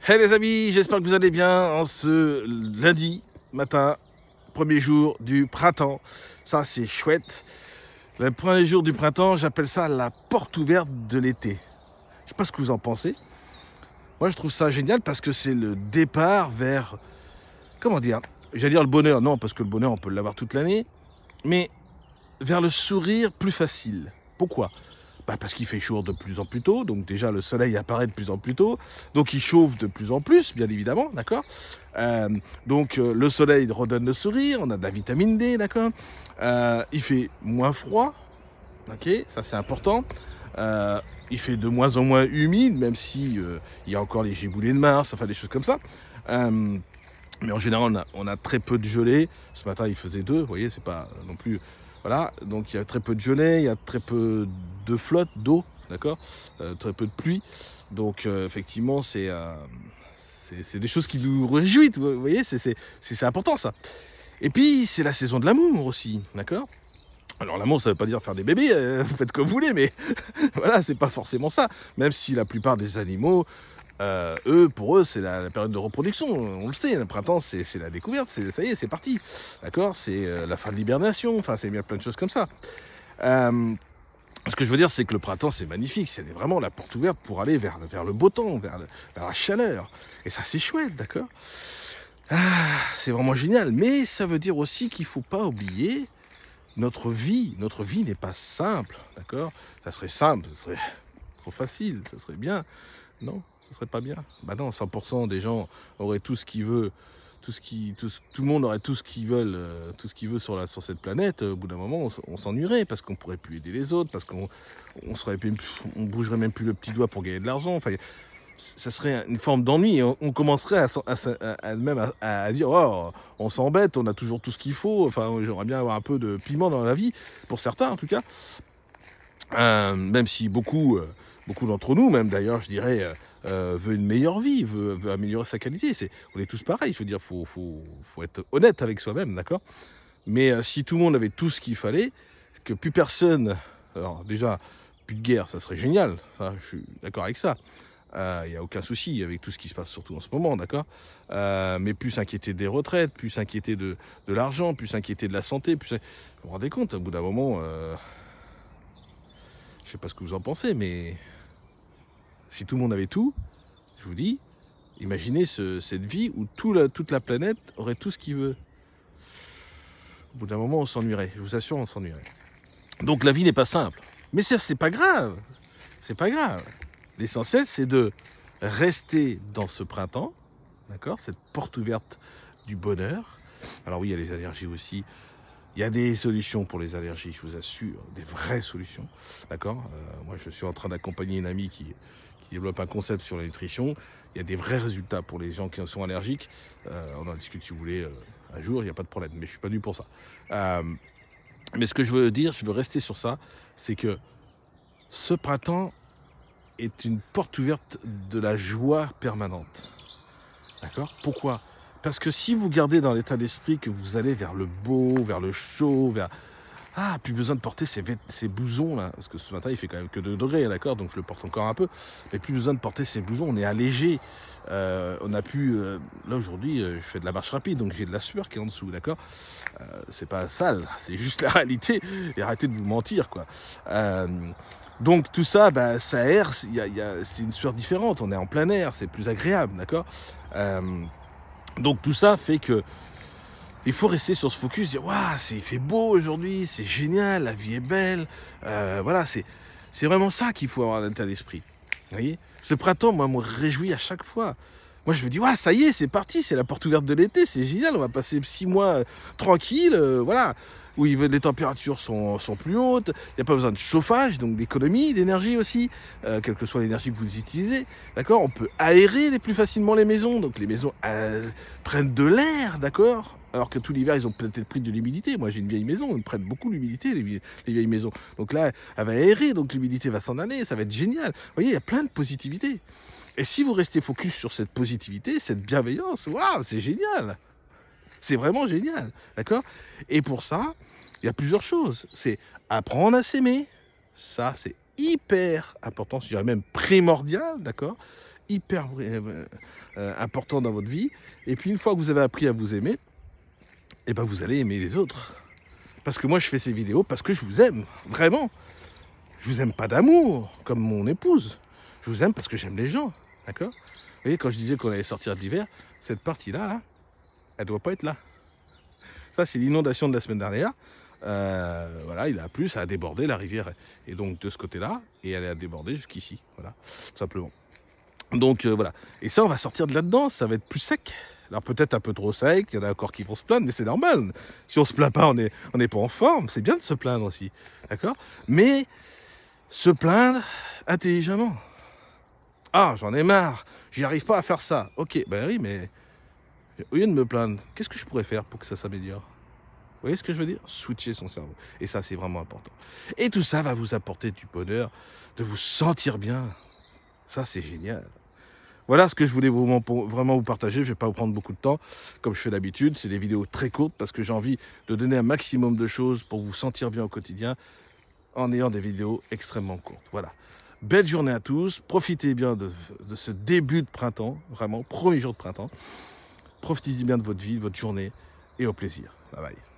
Hey les amis, j'espère que vous allez bien en ce lundi matin, premier jour du printemps. Ça c'est chouette. Le premier jour du printemps, j'appelle ça la porte ouverte de l'été. Je sais pas ce que vous en pensez. Moi je trouve ça génial parce que c'est le départ vers, comment dire, j'allais dire le bonheur, non parce que le bonheur on peut l'avoir toute l'année, mais vers le sourire plus facile. Pourquoi ? Parce qu'il fait jour de plus en plus tôt, donc déjà le soleil apparaît de plus en plus tôt, donc il chauffe de plus en plus, bien évidemment, d'accord. Le soleil redonne le sourire, on a de la vitamine D, d'accord. Il fait moins froid, ok, ça c'est important. Il fait de moins en moins humide, même si il y a encore les giboulées de Mars, enfin des choses comme ça. Mais en général, on a très peu de gelée. Ce matin, il faisait 2, vous voyez, c'est pas non plus... Voilà, donc il y a très peu de gelée, il y a très peu de flotte, d'eau, d'accord, très peu de pluie. Donc effectivement, c'est des choses qui nous réjouissent, vous voyez, c'est important ça. Et puis, c'est la saison de l'amour aussi, d'accord. Alors l'amour, ça veut pas dire faire des bébés, vous faites comme vous voulez, mais voilà, c'est pas forcément ça. Même si la plupart des animaux, pour eux, c'est la période de reproduction. On le sait, le printemps, c'est la découverte, ça y est, c'est parti. D'accord. C'est la fin de l'hibernation, enfin, c'est bien plein de choses comme ça. Ce que je veux dire, c'est que le printemps, c'est magnifique. C'est vraiment la porte ouverte pour aller vers le beau temps, vers la chaleur. Et ça, c'est chouette, d'accord. C'est vraiment génial. Mais ça veut dire aussi qu'il ne faut pas oublier notre vie. Notre vie n'est pas simple, d'accord. Ça serait simple, ça serait trop facile, ça serait bien. Non, ce serait pas bien. Non, 100% des gens auraient tout ce qu'ils veulent, tout le monde aurait tout ce qu'ils veulent, tout ce qu'il veut sur cette planète. Au bout d'un moment, on s'ennuierait parce qu'on pourrait plus aider les autres, parce qu'on bougerait même plus le petit doigt pour gagner de l'argent. Enfin, ça serait une forme d'ennui. On commencerait à dire oh, on s'embête, on a toujours tout ce qu'il faut. Enfin, j'aimerais bien avoir un peu de piment dans la vie, pour certains en tout cas. Même si beaucoup d'entre nous, même d'ailleurs, je dirais, veut une meilleure vie, veut améliorer sa qualité. On est tous pareils. Je veux dire, faut être honnête avec soi-même, d'accord. Mais si tout le monde avait tout ce qu'il fallait, que plus personne, alors déjà, plus de guerre, ça serait génial. Ça, je suis d'accord avec ça. Il n'y a aucun souci avec tout ce qui se passe, surtout en ce moment, d'accord. Mais plus s'inquiéter des retraites, plus s'inquiéter de l'argent, plus s'inquiéter de la santé, vous vous rendez compte, au bout d'un moment, je sais pas ce que vous en pensez, mais si tout le monde avait tout, je vous dis, imaginez cette vie où toute la planète aurait tout ce qu'il veut. Au bout d'un moment, on s'ennuierait, je vous assure, on s'ennuierait. Donc la vie n'est pas simple. Mais c'est pas grave, c'est pas grave. L'essentiel, c'est de rester dans ce printemps, d'accord, cette porte ouverte du bonheur. Alors oui, il y a les allergies aussi. Il y a des solutions pour les allergies, je vous assure, des vraies solutions, d'accord. Moi, je suis en train d'accompagner une amie qui développe un concept sur la nutrition. Il y a des vrais résultats pour les gens qui en sont allergiques. On en discute si vous voulez un jour, il n'y a pas de problème, mais je suis pas venu pour ça. Mais ce que je veux dire, je veux rester sur ça, c'est que ce printemps est une porte ouverte de la joie permanente. D'accord ? Pourquoi ? Parce que si vous gardez dans l'état d'esprit que vous allez vers le beau, vers le chaud, plus besoin de porter ces blousons là, parce que ce matin il fait quand même que 2 degrés, d'accord, donc je le porte encore un peu, mais plus besoin de porter ces blousons, on est allégé. On a pu, là aujourd'hui, je fais de la marche rapide, donc j'ai de la sueur qui est en dessous, d'accord. C'est pas sale, c'est juste la réalité, et arrêtez de vous mentir, quoi. Donc tout ça, ça aère, c'est une sueur différente, on est en plein air, c'est plus agréable, d'accord. Donc tout ça fait que il faut rester sur ce focus, dire waouh, il fait beau aujourd'hui, c'est génial, la vie est belle. Voilà, c'est vraiment ça qu'il faut avoir dans l'état d'esprit. Vous voyez, ce printemps, moi, me réjouit à chaque fois. Moi, je me dis, ça y est, c'est parti, c'est la porte ouverte de l'été, c'est génial, on va passer 6 mois tranquilles, voilà, où les températures sont plus hautes, il n'y a pas besoin de chauffage, donc d'économie, d'énergie aussi, quelle que soit l'énergie que vous utilisez, d'accord. On peut aérer plus facilement les maisons, donc les maisons prennent de l'air, d'accord. Alors que tout l'hiver, ils ont peut-être pris de l'humidité. Moi, j'ai une vieille maison, ils prennent beaucoup l'humidité, les vieilles maisons. Donc là, elle va aérer, donc l'humidité va s'en aller, ça va être génial. Vous voyez, il y a plein de positivité. Et si vous restez focus sur cette positivité, cette bienveillance, waouh, c'est génial. C'est vraiment génial, d'accord. Et pour ça, il y a plusieurs choses. C'est apprendre à s'aimer. Ça, c'est hyper important, je dirais même primordial, d'accord. hyper important dans votre vie. Et puis une fois que vous avez appris à vous aimer, et ben vous allez aimer les autres. Parce que moi je fais ces vidéos parce que je vous aime, vraiment. Je vous aime pas d'amour, comme mon épouse. Je vous aime parce que j'aime les gens, d'accord? Vous voyez, quand je disais qu'on allait sortir de l'hiver, cette partie-là, là, elle doit pas être là. Ça, c'est l'inondation de la semaine dernière. Voilà, il a plu, ça a débordé, la rivière est donc de ce côté-là, et elle a débordé jusqu'ici, voilà, tout simplement. Donc voilà, et ça, on va sortir de là-dedans, ça va être plus sec. Alors peut-être un peu trop sec, il y en a encore qui vont se plaindre, mais c'est normal. Si on se plaint pas, on n'est pas en forme, c'est bien de se plaindre aussi, d'accord? Mais se plaindre intelligemment. Ah, j'en ai marre, j'y arrive pas à faire ça. Ok, ben oui, mais au lieu de me plaindre, qu'est-ce que je pourrais faire pour que ça s'améliore? Vous voyez ce que je veux dire? Switcher son cerveau. Et ça, c'est vraiment important. Et tout ça va vous apporter du bonheur, de vous sentir bien. Ça, c'est génial. Voilà ce que je voulais vraiment vous partager. Je ne vais pas vous prendre beaucoup de temps, comme je fais d'habitude. C'est des vidéos très courtes parce que j'ai envie de donner un maximum de choses pour vous sentir bien au quotidien en ayant des vidéos extrêmement courtes. Voilà. Belle journée à tous. Profitez bien de ce début de printemps, vraiment, premier jour de printemps. Profitez bien de votre vie, de votre journée et au plaisir. Bye bye.